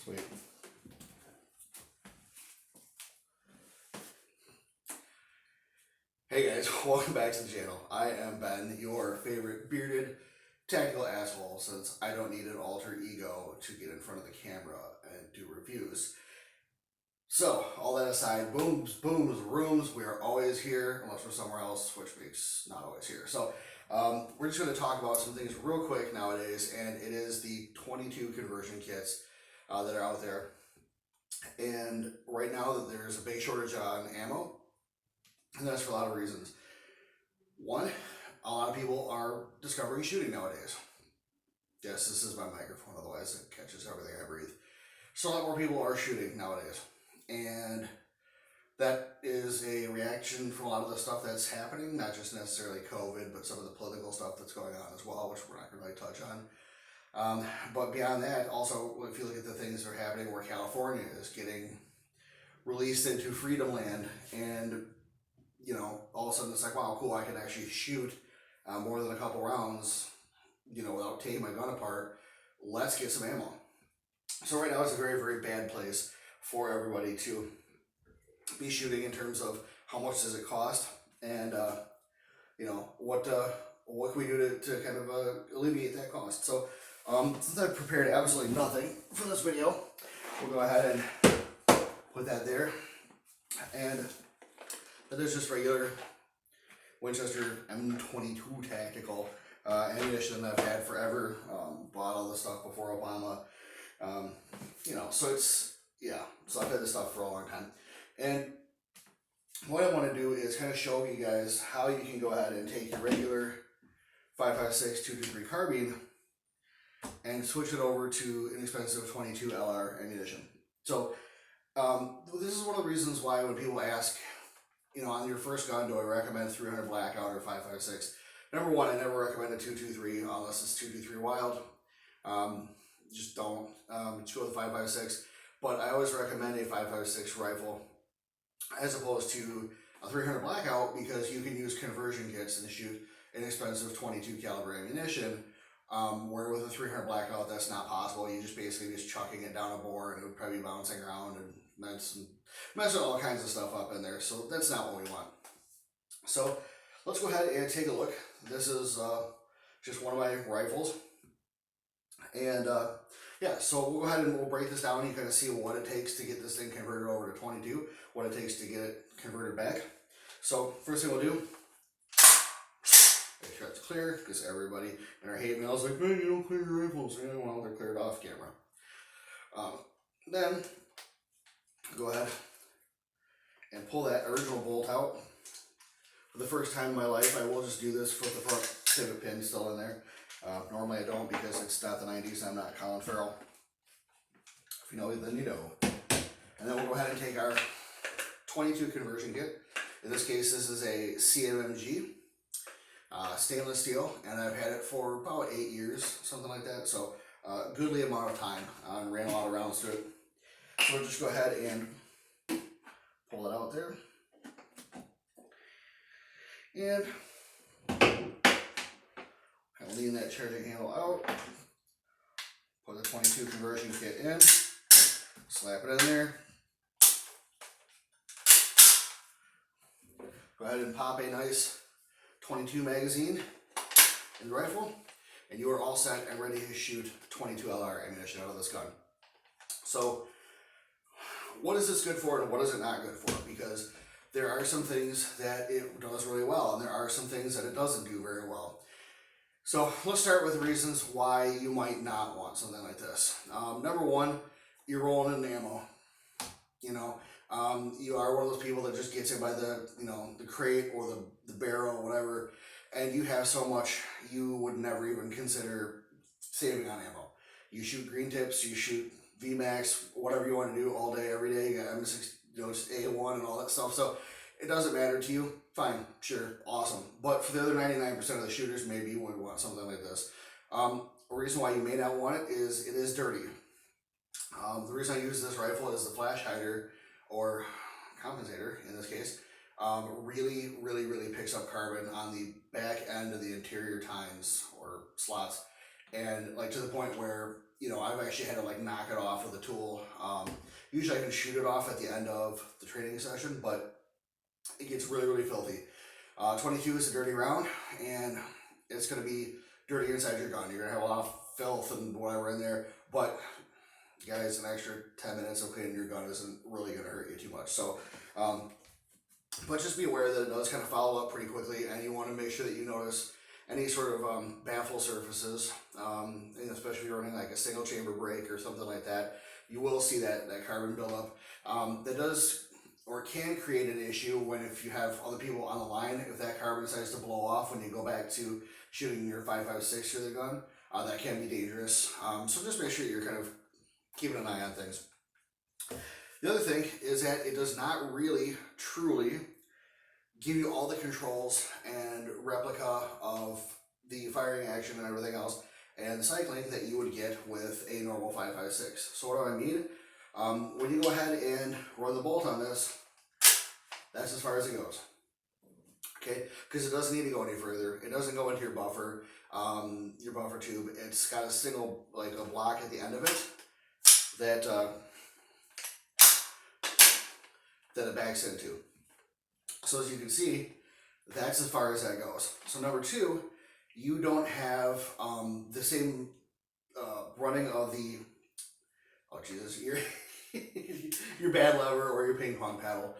Sweet. Hey guys, welcome back to the channel. I am Ben, your favorite bearded tactical asshole, since I don't need an alter ego to get in front of the camera and do reviews. So, all that aside, booms, rooms, we are always here, unless we're somewhere else, which makes not always here. So, we're just going to talk about some things real quick nowadays, and it is the 22 conversion kits that are out there. And right now, there's a big shortage on ammo, and that's for a lot of reasons. One, a lot of people are discovering shooting nowadays. Yes, this is my microphone, otherwise it catches everything I breathe. So a lot more people are shooting nowadays. And that is a reaction from a lot of the stuff that's happening, not just necessarily COVID, but some of the political stuff that's going on as well, which we're not going to really touch on. But beyond that, also, if you look at the things that are happening where California is getting released into freedom land, and you know, all of a sudden it's like, wow, cool, I can actually shoot more than a couple rounds, you know, without taking my gun apart. Let's get some ammo. So right now it's a very, very bad place for everybody to be shooting in terms of how much does it cost, and you know, what can we do to kind of alleviate that cost. So since I've prepared absolutely nothing for this video, we'll go ahead and put that there. And there's just regular Winchester M22 tactical ammunition that I've had forever. Bought all this stuff before Obama. You know, so it's, yeah, so I've had this stuff for a long time. And what I want to do is kind of show you guys how you can go ahead and take your regular 5.56 223 carbine and switch it over to inexpensive 22 LR ammunition. So this is one of the reasons why when people ask, you know, on your first gun, do I recommend 300 blackout or 5.56? Number one, I never recommend a 223 unless it's 223 wild. Just don't. Just go with 5.56. But I always recommend a 5.56 rifle as opposed to a 300 blackout, because you can use conversion kits and shoot inexpensive 22 caliber ammunition. Where with a 300 blackout, that's not possible. You just basically chucking it down a bore, and it would probably be bouncing around and messing all kinds of stuff up in there. So that's not what we want. So let's go ahead and take a look. This is just one of my rifles, and yeah, so we'll go ahead and we'll break this down. You kind of see what it takes to get this thing converted over to 22, what it takes to get it converted back. So first thing we'll do, make sure it's clear, because everybody in our hate mail is like, man, you don't clear your rifles. Yeah, well, they're cleared off camera. Then go ahead and pull that original bolt out. For the first time in my life, I will just do this with the front pivot pin still in there. Normally I don't, because it's not the 90s and I'm not Colin Farrell. If you know, then you know. And then we'll go ahead and take our 22 conversion kit. In this case, this is a Cmmg stainless steel, and I've had it for about 8 years, something like that. So goodly amount of time. Ran a lot of rounds to it. So we'll just go ahead and pull it out there. And I'll lean that charging handle out. Put the 22 conversion kit in. Slap it in there. Go ahead and pop a nice 22 magazine in the rifle, and you are all set and ready to shoot 22 LR ammunition out of this gun. So what is this good for and what is it not good for? Because there are some things that it does really well, and there are some things that it doesn't do very well. So let's start with the reasons why you might not want something like this. Number one, you're rolling in ammo. You know, you are one of those people that just gets it by the, you know, the crate or the barrel or whatever, and you have so much you would never even consider saving on ammo. You shoot green tips, you shoot VMAX, whatever you want to do all day, every day. You got M6, you know, just A1 and all that stuff. So it doesn't matter to you. Fine, sure, awesome. But for the other 99% of the shooters, maybe you would want something like this. A reason why you may not want it is dirty. The reason I use this rifle is the flash hider, or compensator in this case, really picks up carbon on the back end of the interior tines or slots, and like to the point where, you know, I've actually had to like knock it off with a tool. Usually I can shoot it off at the end of the training session, but it gets really, really filthy. 22 is a dirty round, and it's going to be dirty inside your gun. You're going to have a lot of filth and whatever in there, but guys, an extra 10 minutes of cleaning your gun isn't really going to hurt you too much. So, but just be aware that it does kind of follow up pretty quickly, and you want to make sure that you notice any sort of baffle surfaces, and especially if you're running like a single chamber brake or something like that. You will see that carbon buildup. That does or can create an issue when if you have other people on the line, if that carbon decides to blow off when you go back to shooting your 5.56 through the gun, that can be dangerous. So just make sure you're kind of keeping an eye on things. The other thing is that it does not really truly give you all the controls and replica of the firing action and everything else and cycling that you would get with a normal 5.56. So what do I mean? When you go ahead and run the bolt on this, that's as far as it goes. Okay, because it doesn't need to go any further. It doesn't go into your buffer tube. It's got a single, like a block at the end of it that it backs into. So as you can see, that's as far as that goes. So number two, you don't have the same running of the, oh Jesus, your bad lever or your ping pong paddle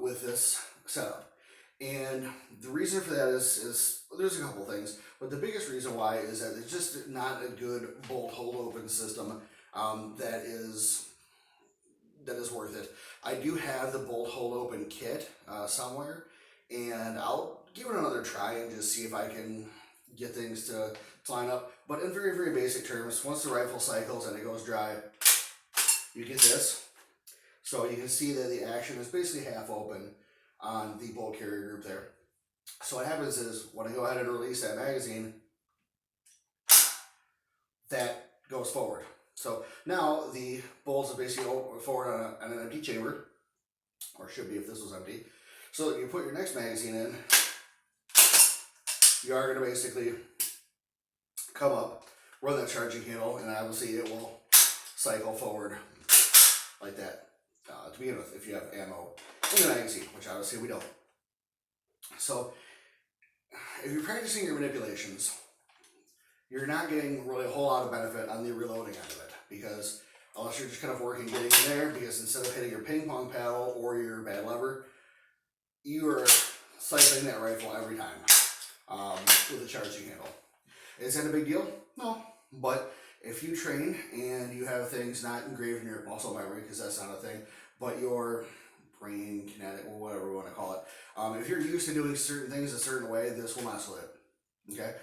with this setup. And the reason for that is there's a couple things, but the biggest reason why is that it's just not a good bolt hold open system that is worth it. I do have the bolt hold open kit somewhere, and I'll give it another try and just see if I can get things to line up. But in very, very basic terms, once the rifle cycles and it goes dry, you get this. So you can see that the action is basically half open on the bolt carrier group there. So what happens is when I go ahead and release that magazine, that goes forward. So now the bolts are basically forward on an empty chamber, or should be if this was empty. So that you put your next magazine in, you are going to basically come up, run that charging handle, and obviously it will cycle forward like that. To begin with, if you have ammo in the magazine, which obviously we don't. So if you're practicing your manipulations, you're not getting really a whole lot of benefit on the reloading end of it, because unless you're just kind of working getting in there, because instead of hitting your ping pong paddle or your bad lever, you are cycling that rifle every time with a charging handle. Is that a big deal? No, but if you train and you have things not engraved in your muscle memory, because that's not a thing, but your brain, kinetic, or whatever you want to call it, if you're used to doing certain things a certain way, this will mess with it. Okay.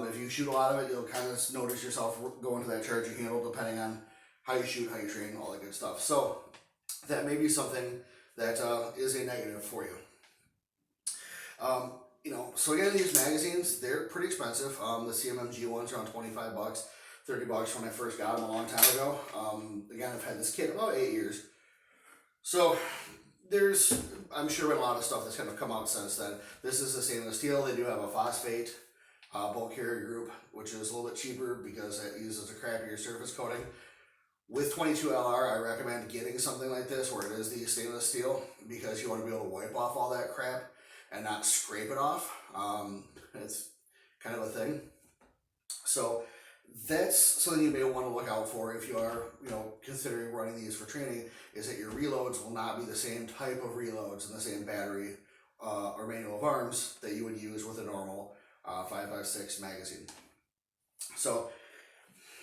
If you shoot a lot of it, you'll kind of notice yourself going to that charging handle depending on how you shoot, how you train, all that good stuff. So that may be something that is a negative for you. You know, so again, these magazines, they're pretty expensive. The Cmmg ones are around 25 bucks, 30 bucks when I first got them a long time ago. Again, I've had this kit about 8 years. So there's, I'm sure, been a lot of stuff that's kind of come out since then. This is the stainless steel. They do have a phosphate bolt carrier group, which is a little bit cheaper because it uses a crappier surface coating. With 22LR, I recommend getting something like this where it is the stainless steel, because you want to be able to wipe off all that crap and not scrape it off. It's kind of a thing. So that's something you may want to look out for if you are, you know, considering running these for training, is that your reloads will not be the same type of reloads and the same battery or manual of arms that you would use with a normal 5.56 magazine. So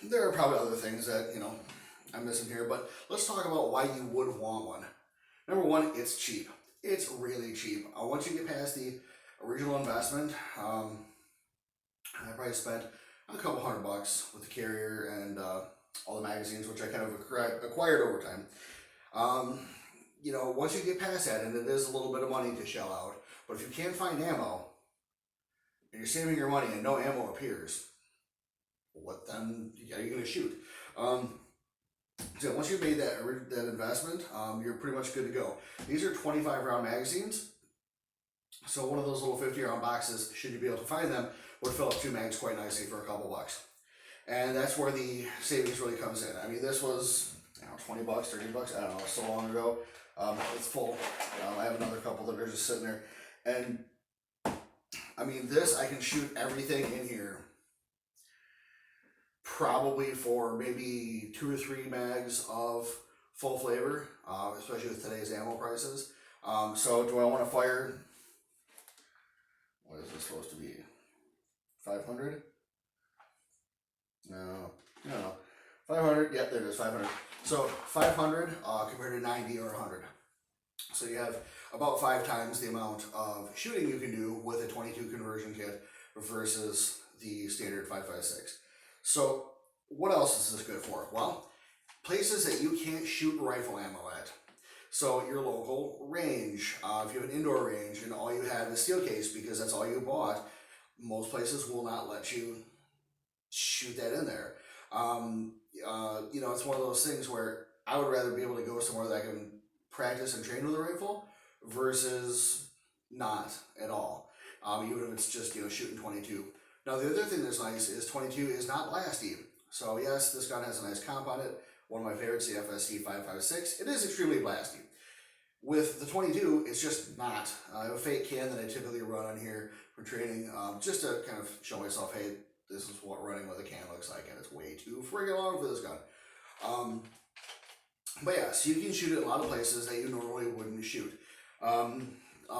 there are probably other things that, you know, I'm missing here, but let's talk about why you would want one. Number one, it's cheap. It's really cheap. Once you get past the original investment, I probably spent a couple $100 with the carrier and all the magazines, which I kind of acquired over time. You know, once you get past that, and it is a little bit of money to shell out, but if you can't find ammo, and you're saving your money and no ammo appears, what then are you going to shoot? So once you've made that investment, you're pretty much good to go. These are 25 round magazines. So one of those little 50 round boxes, should you be able to find them, would fill up 2 mags quite nicely for a couple bucks. And that's where the savings really comes in. I mean, this was, I don't know, 20 bucks, 30 bucks, I don't know, so long ago. It's full. I have another couple that are just sitting there. And I mean, this, I can shoot everything in here probably for maybe 2 or 3 mags of full flavor, especially with today's ammo prices. So do I want to fire, what is this supposed to be, 500? No, 500, yep, there it is, 500. So 500 compared to 90 or 100. So you have about 5 times the amount of shooting you can do with a 22 conversion kit versus the standard 5.56. So what else is this good for? Well, places that you can't shoot rifle ammo at. So your local range, if you have an indoor range and all you have is steel case because that's all you bought, most places will not let you shoot that in there. You know, it's one of those things where I would rather be able to go somewhere that I can practice and train with a rifle versus not at all. Even if it's just, you know, shooting 22. Now the other thing that's nice is 22 is not blasty. So yes, this gun has a nice comp on it. One of my favorites, the FST 5.56. It is extremely blasty. With the 22, it's just not. I have a fake can that I typically run on here for training, just to kind of show myself, hey, this is what running with a can looks like, and it's way too friggin' long for this gun. But yeah, so you can shoot it in a lot of places that you normally wouldn't shoot.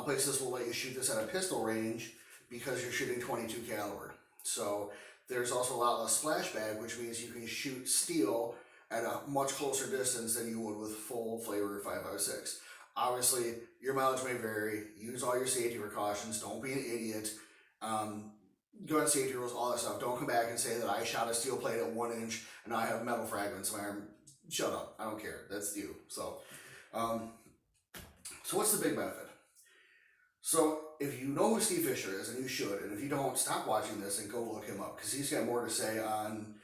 Places will let you shoot this at a pistol range because you're shooting 22 caliber. So there's also a lot less splashback, which means you can shoot steel at a much closer distance than you would with full flavor 5.56. Obviously, your mileage may vary. Use all your safety precautions. Don't be an idiot. Gun safety rules, all that stuff. Don't come back and say that I shot a steel plate at 1 inch and I have metal fragments in my arm. Shut up. I don't care. That's you. So what's the big benefit? So if you know who Steve Fisher is, and you should, and if you don't, stop watching this and go look him up, because he's got more to say on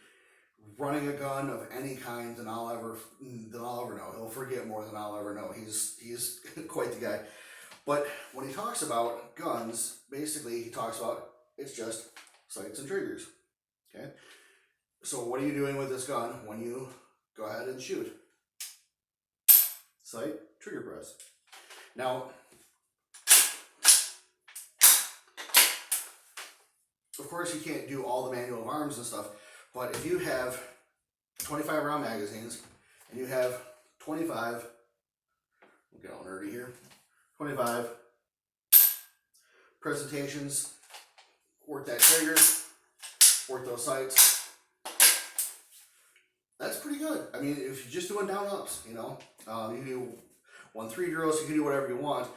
running a gun of any kind than I'll ever know. He'll forget more than I'll ever know. He's quite the guy. But when he talks about guns, basically he talks about it's just sights and triggers. Okay? So what are you doing with this gun when you go ahead and shoot? Sight, trigger press. Now, of course you can't do all the manual of arms and stuff, but if you have 25 round magazines and you have 25, we'll get all nerdy here, 25 presentations, work that trigger, work those sights, that's pretty good. I mean, if you're just doing down ups, you know, you can do 1-3 drills, you can do whatever you want.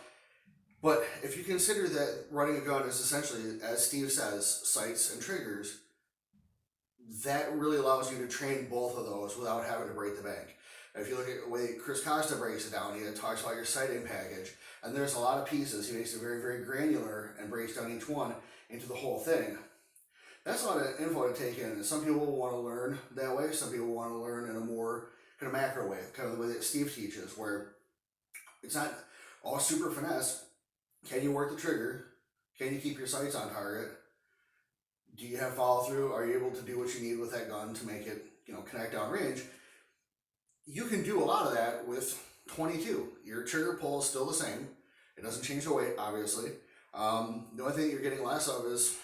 But if you consider that running a gun is essentially, as Steve says, sights and triggers, that really allows you to train both of those without having to break the bank. If you look at the way Chris Costa breaks it down, he talks about your sighting package, and there's a lot of pieces. He makes it very, very granular and breaks down each one into the whole thing. That's a lot of info to take in, and some people want to learn that way. Some people want to learn in a more kind of macro way, kind of the way that Steve teaches, where it's not all super finesse. Can you work the trigger? Can you keep your sights on target? Do you have follow through? Are you able to do what you need with that gun to make it, you know, connect down range? You can do a lot of that with 22. Your trigger pull is still the same. It doesn't change the weight, obviously. The only thing that you're getting less of is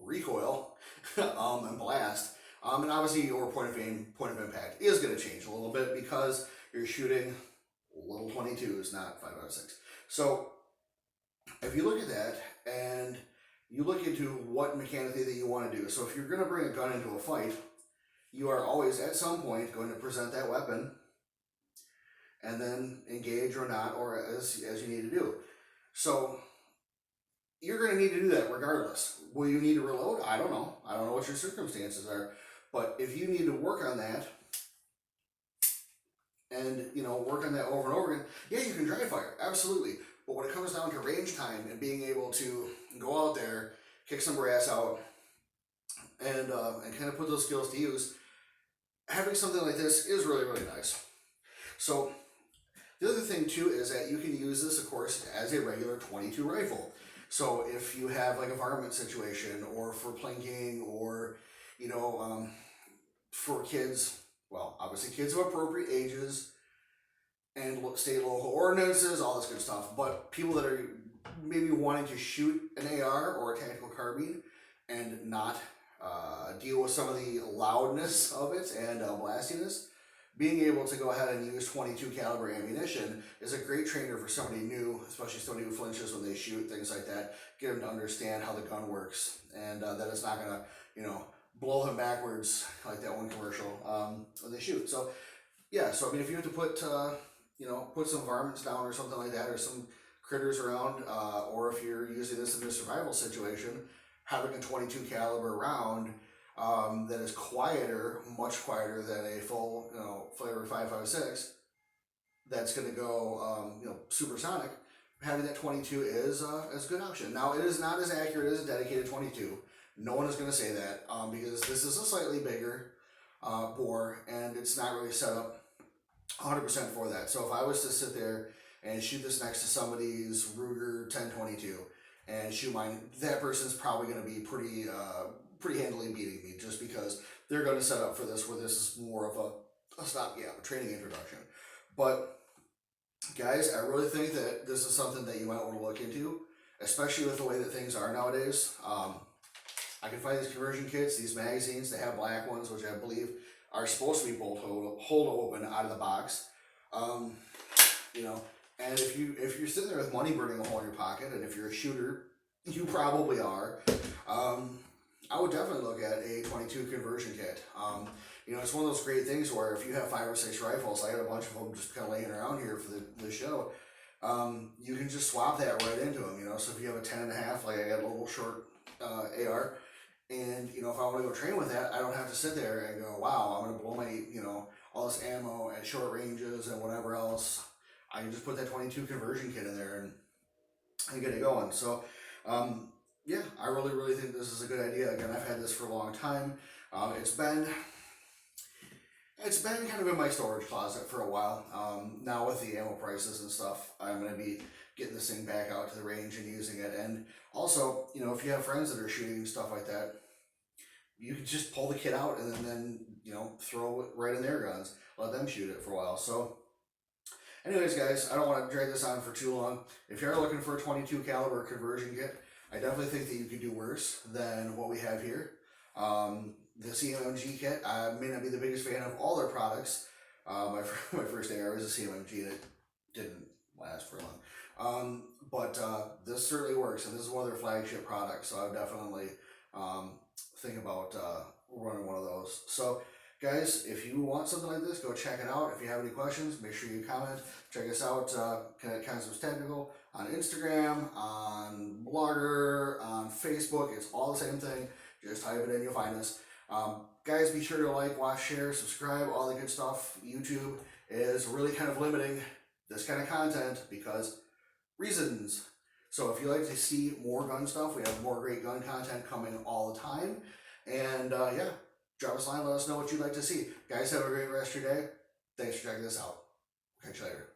recoil and blast. And obviously your point of impact is going to change a little bit because you're shooting little 22s, not 5.56. So if you look at that and you look into what mechanically that you want to do. So if you're going to bring a gun into a fight, you are always at some point going to present that weapon and then engage or not, or as you need to do. So you're going to need to do that regardless. Will you need to reload? I don't know. I don't know what your circumstances are. But if you need to work on that and, you know, work on that over and over again, yeah, you can dry fire, absolutely. But when it comes down to range time and being able to go out there, kick some brass out, and kind of put those skills to use, having something like this is really, really nice. So the other thing too is that you can use this, of course, as a regular 22 rifle. So if you have like a varmint situation, or for plinking, or, you know, for kids, well, obviously kids of appropriate ages and state local ordinances, all this good stuff, but people that are maybe wanting to shoot an AR or a tactical carbine and not deal with some of the loudness of it and blastiness, being able to go ahead and use 22 caliber ammunition is a great trainer for somebody new, especially somebody who flinches when they shoot, things like that. Get them to understand how the gun works, and that it's not gonna, blow them backwards like that one commercial when they shoot. So yeah, so I mean, if you have to put put some varmints down or something like that, or some critters around, or if you're using this in a survival situation, having a 22 caliber round that is quieter, much quieter than a full, flavor 5.56, that's going to go, supersonic. Having that 22 is a good option. Now, it is not as accurate as a dedicated 22. No one is going to say that because this is a slightly bigger bore, and it's not really set up 100% for that. So if I was to sit there and shoot this next to somebody's Ruger 1022 and shoot mine, that person's probably going to be pretty handily beating me, just because they're going to set up for this, where this is more of a stopgap, a training introduction. But guys, I really think that this is something that you might want to look into, especially with the way that things are nowadays. I can find these conversion kits, these magazines. They have black ones, which I believe are supposed to be hold open out of the box. And if you're sitting there with money burning a hole in your pocket, and if you're a shooter, you probably are. I would definitely look at a 22 conversion kit. It's one of those great things where if you have 5 or 6 rifles, I got a bunch of them just kind of laying around here for the show. You can just swap that right into them. So if you have a 10.5, like I got a little short AR, and if I want to go train with that, I don't have to sit there and go, wow, I'm going to blow my all this ammo at short ranges and whatever else. I can just put that 22 conversion kit in there and get it going. So yeah, I really think this is a good idea. Again, I've had this for a long time. It's been kind of in my storage closet for a while. Now with the ammo prices and stuff, I'm going to be getting this thing back out to the range and using it. And also, if you have friends that are shooting stuff like that, you can just pull the kit out and then throw it right in their guns. Let them shoot it for a while. So anyways, guys, I don't want to drag this on for too long. If you're looking for a 22 caliber conversion kit, I definitely think that you could do worse than what we have here. The Cmmg kit, I may not be the biggest fan of all their products. My first AR was a Cmmg, and it didn't last for long. But this certainly works, and this is one of their flagship products, so I would definitely think about running one of those. So guys, if you want something like this, go check it out. If you have any questions, make sure you comment. Check us out, Concepts Technical, on Instagram, on Blogger, on Facebook. It's all the same thing. Just type it in, you'll find us. Guys, be sure to like, watch, share, subscribe, all the good stuff. YouTube is really kind of limiting this kind of content because reasons. So if you like to see more gun stuff, we have more great gun content coming all the time. And yeah, drop us a line, let us know what you'd like to see. Guys, have a great rest of your day. Thanks for checking this out. Catch you later.